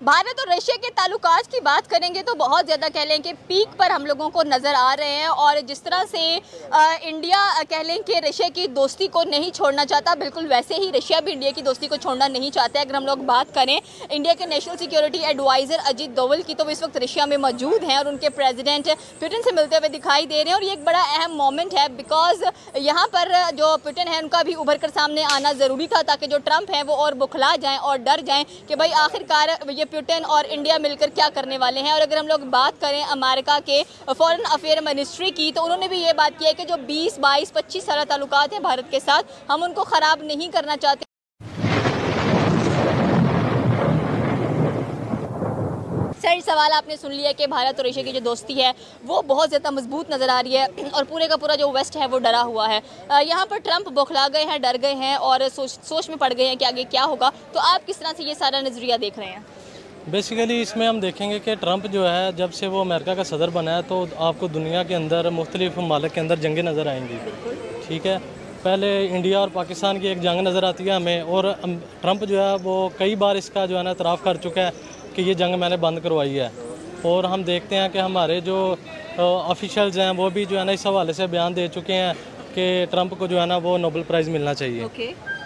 भारत और रशिया के ताल्लुकात की बात करेंगे तो बहुत ज़्यादा कह लें कि पीक पर हम लोगों को नज़र आ रहे हैं। और जिस तरह से इंडिया कह लें कि रशिया की दोस्ती को नहीं छोड़ना चाहता, बिल्कुल वैसे ही रशिया भी इंडिया की दोस्ती को छोड़ना नहीं चाहता है। अगर हम लोग बात करें इंडिया के national security adviser Ajit Doval की, तो वो इस वक्त रशिया में मौजूद हैं और उनके प्रेसिडेंट पुतिन से मिलते हुए दिखाई दे रहे हैं। और ये एक बड़ा अहम मोमेंट है, बिकॉज यहाँ पर जो पुतिन है उनका भी उभर कर सामने आना ज़रूरी था, ताकि जो ट्रंप हैं वो और बुखला जाएँ और डर जाएँ कि भाई आखिरकार ये पुतिन और इंडिया मिलकर क्या करने वाले हैं। और अगर हम लोग बात करें अमेरिका के फॉरेन अफेयर मिनिस्ट्री की, तो उन्होंने भी ये बात की है कि जो 20, 22, 25 साल ताल्लुकात हैं भारत के साथ, हम उनको ख़राब नहीं करना चाहते। सर, सवाल आपने सुन लिया कि भारत और रशिया की जो दोस्ती है वो बहुत ज़्यादा मजबूत नज़र आ रही है और पूरे का पूरा जो वेस्ट है वो डरा हुआ है। यहाँ पर ट्रंप बौखला गए हैं, डर गए हैं और सोच में पड़ गए हैं कि आगे क्या होगा। तो आप किस तरह से ये सारा नज़रिया देख रहे हैं? बेसिकली इसमें हम देखेंगे कि ट्रंप जो है, जब से वो अमेरिका का सदर बना है, तो आपको दुनिया के अंदर मुख्तलिफ ममालिक के अंदर जंगें नज़र आएंगी। ठीक है, पहले इंडिया और पाकिस्तान की एक जंग नज़र आती है हमें, और ट्रंप जो है वो कई बार इसका जो है ना इतराफ़ कर चुका है कि ये जंग मैंने बंद करवाई है। और हम देखते हैं कि हमारे जो ऑफिशियल्स हैं वो भी जो है ना इस हवाले से बयान दे चुके हैं कि ट्रंप को जो है ना वो नोबेल प्राइज़ मिलना चाहिए।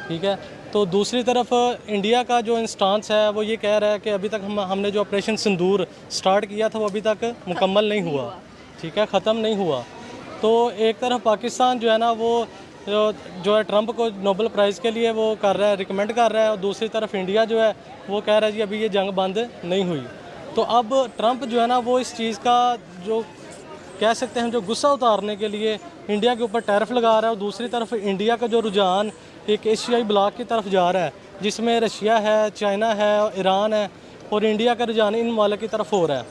ठीक है, तो दूसरी तरफ इंडिया का जो इंस्टांस है वो ये कह रहा है कि अभी तक हमने जो ऑपरेशन सिंदूर स्टार्ट किया था वो अभी तक मुकम्मल नहीं हुआ। ठीक है, ख़त्म नहीं हुआ। तो एक तरफ पाकिस्तान जो है ना वो जो है ट्रंप को नोबेल प्राइज़ के लिए वो कर रहा है, रिकमेंड कर रहा है, और दूसरी तरफ इंडिया जो है वो कह रहा है जी अभी ये जंग बंद नहीं हुई। तो अब ट्रंप जो है ना वो इस चीज़ का जो कह सकते हैं जो गुस्सा उतारने के लिए इंडिया के ऊपर टैरिफ लगा रहा है, और दूसरी तरफ इंडिया का जो रुझान एक एशियाई ब्लॉक की तरफ जा रहा है, जिसमें रशिया है, चाइना है, ईरान है, और इंडिया का रुझान इन मालिक की तरफ हो रहा है।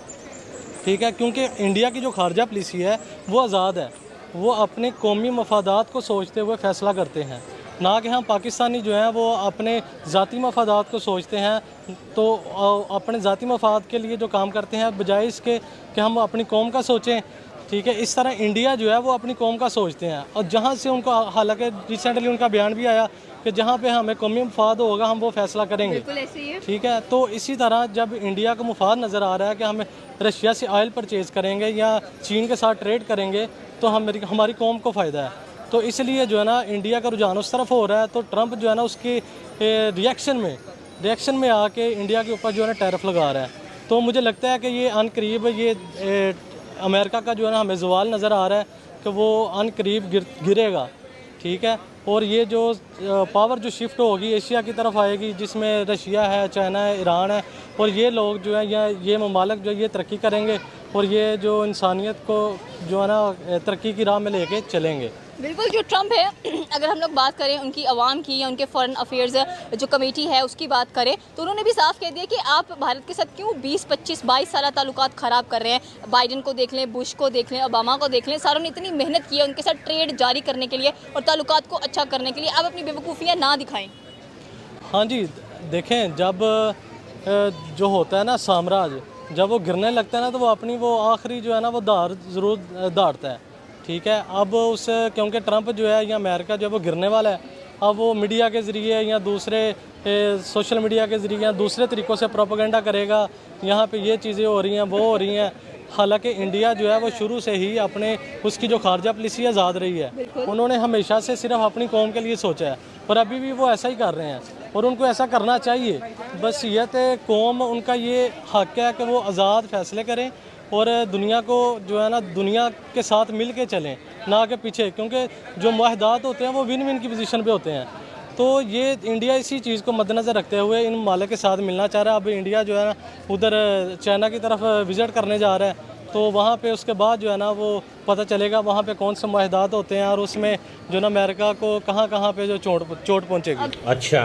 ठीक है, क्योंकि इंडिया की जो खारजा पॉलिसी है वो आज़ाद है, वो अपने कौमी मफादात को सोचते हुए फ़ैसला करते हैं, ना कि हम पाकिस्तानी जो हैं वो अपने ज़ाती मफादात को सोचते हैं। तो अपने ज़ाती मफाद के लिए जो काम करते हैं बजाय इसके कि हम अपनी कौम का सोचें। ठीक है, इस तरह इंडिया जो है वो अपनी कौम का सोचते हैं, और जहाँ से उनको, हालांकि रिसेंटली उनका बयान भी आया कि जहाँ पे हमें कौमी मुफाद होगा हम वो फैसला करेंगे। बिल्कुल ऐसे ही है। ठीक है, तो इसी तरह जब इंडिया को मुफाद नज़र आ रहा है कि हमें रशिया से ऑयल परचेज़ करेंगे या चीन के साथ ट्रेड करेंगे तो हमारी कौम को फ़ायदा है, तो इसलिए जो है ना इंडिया का रुझान उस तरफ हो रहा है। तो ट्रंप जो है ना उसके रिएक्शन में आके इंडिया के ऊपर जो है ना टैरिफ लगा रहा है। तो मुझे लगता है कि ये अनकरीब ये अमेरिका का जो है ना हमें ज़वाल नज़र आ रहा है कि वो अनकरीब गिरेगा। ठीक है, और ये जो पावर जो शिफ्ट होगी एशिया की तरफ आएगी, जिसमें रशिया है, चाइना है, ईरान है, और ये लोग जो है या ये ममालिक जो ये तरक्की करेंगे और ये जो इंसानियत को जो है ना तरक्की की राह में लेके चलेंगे। बिल्कुल, जो ट्रंप है, अगर हम लोग बात करें उनकी अवाम की या उनके फॉरेन अफेयर्स जो कमेटी है उसकी बात करें, तो उन्होंने भी साफ कह दिया कि आप भारत के साथ क्यों 20, 25, 22 साल ताल्लुकात ख़राब कर रहे हैं। बाइडन को देख लें, बुश को देख लें, ओबामा को देख लें, सारों ने इतनी मेहनत की है उनके साथ ट्रेड जारी करने के लिए और ताल्लुकात को अच्छा करने के लिए। आप अपनी बेवकूफ़ियाँ ना दिखाएं। हाँ जी, देखें, जब जो होता है ना साम्राज्य, जब वो गिरने लगता है ना तो वो अपनी वो आखिरी जो है ना वो धार ज़रूर धारता है। ठीक है, अब उस क्योंकि ट्रंप जो है या अमेरिका जो है वो गिरने वाला है, अब वो मीडिया के ज़रिए या दूसरे सोशल मीडिया के ज़रिए या दूसरे तरीक़ों से प्रोपेगेंडा करेगा, यहाँ पे ये चीज़ें हो रही हैं, वो हो रही हैं। हालांकि इंडिया जो है वो शुरू से ही अपने उसकी जो खारजा पॉलिसी आज़ाद रही है, उन्होंने हमेशा से सिर्फ अपनी कौम के लिए सोचा है, और अभी भी वो ऐसा ही कर रहे हैं, और उनको ऐसा करना चाहिए। बस ये कौम, उनका ये हक़ है कि वो आज़ाद फ़ैसले करें और दुनिया को जो है ना दुनिया के साथ मिल के चलें, ना कि पीछे, क्योंकि जो मुआहदात होते हैं वो विन विन की पोजीशन पे होते हैं। तो ये इंडिया इसी चीज़ को मद्देनज़र रखते हुए इन मालिक के साथ मिलना चाह रहा है। अब इंडिया जो है ना उधर चाइना की तरफ विज़िट करने जा रहा है, तो वहाँ पे उसके बाद जो है ना वो पता चलेगा वहाँ पे कौन से मुआहदात होते हैं और उसमें जो ना अमेरिका को कहाँ कहाँ पे जो चोट पहुँचेगी। अच्छा,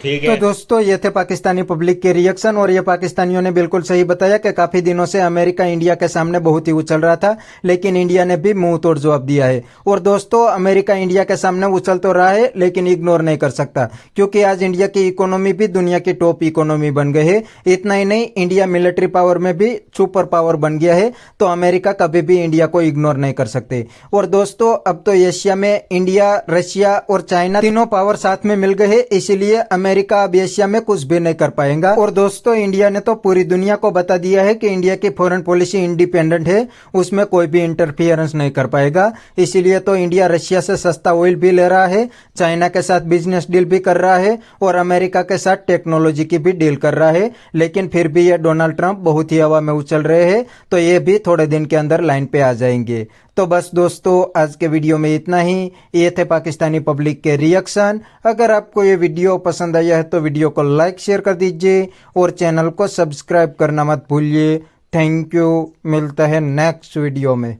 ठीक तो है। दोस्तों, ये थे पाकिस्तानी पब्लिक के रिएक्शन, और ये पाकिस्तानियों ने बिल्कुल सही बताया कि काफी दिनों से अमेरिका इंडिया के सामने बहुत ही उछल रहा था, लेकिन इंडिया ने भी मुंह तोड़ जवाब दिया है। और दोस्तों, अमेरिका इंडिया के सामने उछल तो रहा है लेकिन इग्नोर नहीं कर सकता, क्योंकि आज इंडिया की इकोनॉमी भी दुनिया की टॉप इकोनॉमी बन गई है। इतना ही नहीं, इंडिया मिलिट्री पावर में भी सुपर पावर बन गया है, तो अमेरिका कभी भी इंडिया को इग्नोर नहीं कर सकते। और दोस्तों, अब तो एशिया में इंडिया, रशिया और चाइना तीनों पावर साथ में मिल गए हैं, इसीलिए अमेरिका अब एशिया में कुछ भी नहीं कर पाएगा। और दोस्तों, इंडिया ने तो पूरी दुनिया को बता दिया है कि इंडिया की फॉरेन पॉलिसी इंडिपेंडेंट है, उसमें कोई भी इंटरफियरेंस नहीं कर पाएगा। इसीलिए तो इंडिया रशिया से सस्ता ऑयल भी ले रहा है, चाइना के साथ बिजनेस डील भी कर रहा है और अमेरिका के साथ टेक्नोलॉजी की भी डील कर रहा है। लेकिन फिर भी ये डोनाल्ड ट्रंप बहुत ही हवा में उछल रहे हैं, तो ये भी थोड़े दिन के अंदर लाइन पे आ जाएंगे। तो बस दोस्तों, आज के वीडियो में इतना ही। ये थे पाकिस्तानी पब्लिक के रिएक्शन। अगर आपको ये वीडियो पसंद आया है तो वीडियो को लाइक शेयर कर दीजिए और चैनल को सब्सक्राइब करना मत भूलिए। Thank you. मिलता है नेक्स्ट वीडियो में।